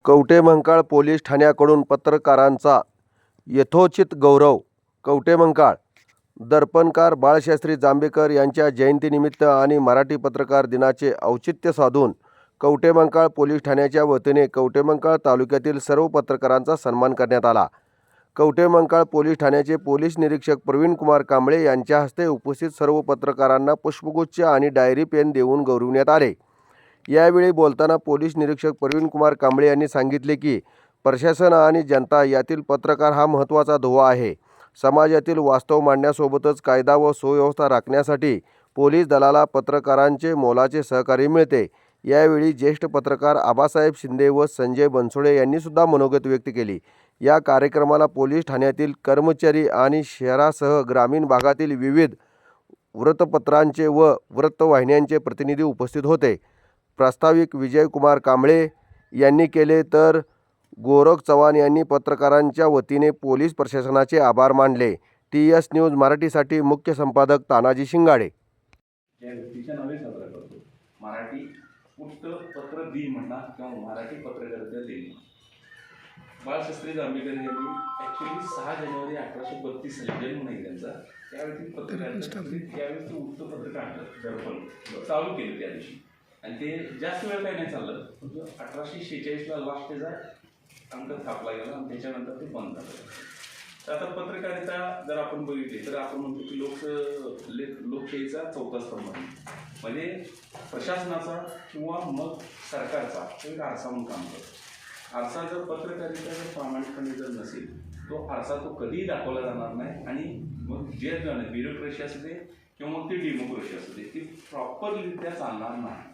Kavathemahankal police ठाण्याकडून पत्रकारांचा यथोचित गौरव. कवठेमहांकाळ दर्पणकार बाळशास्त्री जांभेकर यांच्या जयंतीनिमित्त आणि मराठी पत्रकार दिनाचे औचित्य साधून कवठेमहांकाळ पोलीस ठाण्याच्या वतीने कवठेमहांकाळ तालुक्यातील सर्व पत्रकारांचा सन्मान करण्यात आला. कवठेमहांकाळ पोलीस ठाण्याचे पोलीस निरीक्षक प्रवीणकुमार कांबळे यांच्या हस्ते उपस्थित सर्व पत्रकारांना पुष्पगुच्छ आणि डायरी पेन देऊन गौरविण्यात आले. यावेळी बोलताना पोलीस निरीक्षक प्रवीणकुमार कांबळे यांनी सांगितले की प्रशासन आणि जनता यातील पत्रकार हा महत्त्वाचा दुवा आहे. समाजातील वास्तव मांडण्यासोबतच कायदा व सुव्यवस्था राखण्यासाठी पोलीस दलाला पत्रकारांचे मोलाचे सहकार्य मिळते. यावेळी ज्येष्ठ पत्रकार आबासाहेब शिंदे व संजय बनसोडे यांनी सुद्धा मनोगत व्यक्त केली. या कार्यक्रमाला पोलीस ठाण्यातील कर्मचारी आणि शहरासह ग्रामीण भागातील विविध वृत्तपत्रांचे व वृत्तवाहिन्यांचे प्रतिनिधी उपस्थित होते. प्रास्ताविक विजयकुमार कांबळे यांनी केले तर गोरख चव्हाण यांनी पत्रकारांच्या वतीने पोलीस प्रशासनाचे आभार मानले. TS न्यूज मराठीसाठी मुख्य संपादक तानाजी शिंगाडे. या व्यक्तीच्या नावे साजरा करतो. मराठी पत्र दिन म्हणा किंवा मराठी पत्रकारिता दिन. बाळशास्त्री जांभेकर यांनी ॲक्च्युली 6 जानेवारी 1832 साली जन्म नाही त्यांचा. त्यावेळी पत्रकारिता त्यावेळी वृत्तपत्र काढलं, दर्पण चालू केलं त्या दिवशी आणि ते जास्त वेळ काही नाही चाललं. 1846ला लास्ट त्याचा अंक थापला गेला आणि त्याच्यानंतर ते बंद झालं. तर आता पत्रकारिता जर आपण बघितली तर आपण म्हणतो की लोकशाहीचा चौथा स्तंभ म्हणजे प्रशासनाचा किंवा मग सरकारचा एक आरसा म्हणून काम करतो. आरसा जर पत्रकारिता जर प्रामाणिकपणे जर नसेल तो आरसा तो कधीही दाखवला जाणार नाही आणि मग जे ब्युरोक्रेसी असू दे किंवा मग ती डेमोक्रेसी असू दे ती प्रॉपररित्या चालणार नाही.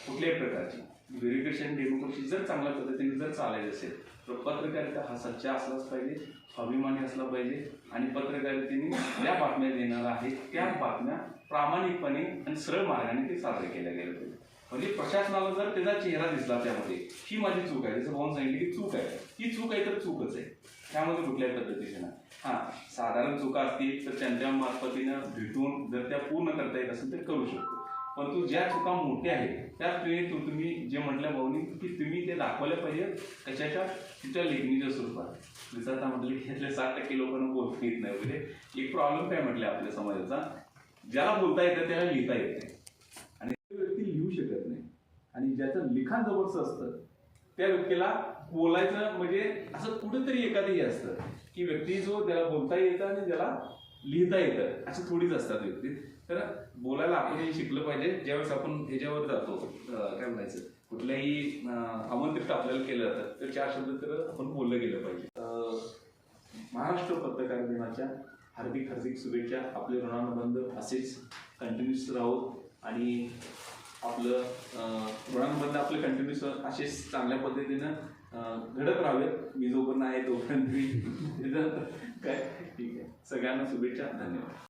कुठल्याही प्रकारची ब्युरोक्रेसी आणि डेमोक्रेसी जर चांगल्या पद्धतीने जर चालायचं असेल तर पत्रकारिता हा सच्चा असलाच पाहिजे, स्वाभिमानी असला पाहिजे आणि पत्रकारितेने ज्या बातम्या देणार आहेत त्या बातम्या प्रामाणिकपणे आणि सरळ मार्गाने ते साजरे केल्या गेले पाहिजे. म्हणजे प्रशासनाला जर त्याचा चेहरा दिसला त्यामध्ये ही माझी चूक आहे, जसं भाऊन सांगितलं की चूक आहे, ही चूक आहे तर चूकच आहे, त्यामध्ये कुठल्याही पद्धतीचे नाही. हां, साधारण चुका असतील तर त्यांच्या मार्फतीनं भेटून जर त्या पूर्ण करता येत असेल तर करू शकतो. परंतु ज्या चुका मोठ्या आहेत त्या तुम्ही जे म्हटल्या भाऊनी की तुम्ही ते दाखवल्या पाहिजे कशाच्या तिच्या लेखणीच्या स्वरूपात. जसं आता म्हटलं की यातले 60% लोकांना बोलता येत नाही वगैरे. एक प्रॉब्लेम काय म्हटलं आपल्या समाजाचा, ज्याला बोलता येतं त्याला लिहिता येत नाही आणि व्यक्ती लिहू शकत नाही आणि ज्याचं लिखाण जबरदस्त असतं त्या व्यक्तीला बोलायचं म्हणजे असं कुठेतरी एखादंही असतं की व्यक्ती जो त्याला बोलता येतं आणि ज्याला लिहिता येतं असं थोडीच असतात व्यक्ती. तर बोलायला आपणही शिकलं पाहिजे. ज्यावेळेस आपण ह्याच्यावर जातो काय म्हणायचं कुठल्याही आमंत्रित आपल्याला केलं जातं तर 4 शब्द तर आपण बोललं गेलं पाहिजे. महाराष्ट्र पत्रकार दिनाच्या हार्दिक शुभेच्छा. आपले ऋणानुबंध असेच कंटिन्यूस राहूत आणि आपलं ऋणानुबंध आपले कंटिन्यूस असेच चांगल्या पद्धतीनं घडत राहावेत. मी जोपर्यंत आहे तोपर्यंत काय ठीक आहे. सगळ्यांना शुभेच्छा. धन्यवाद.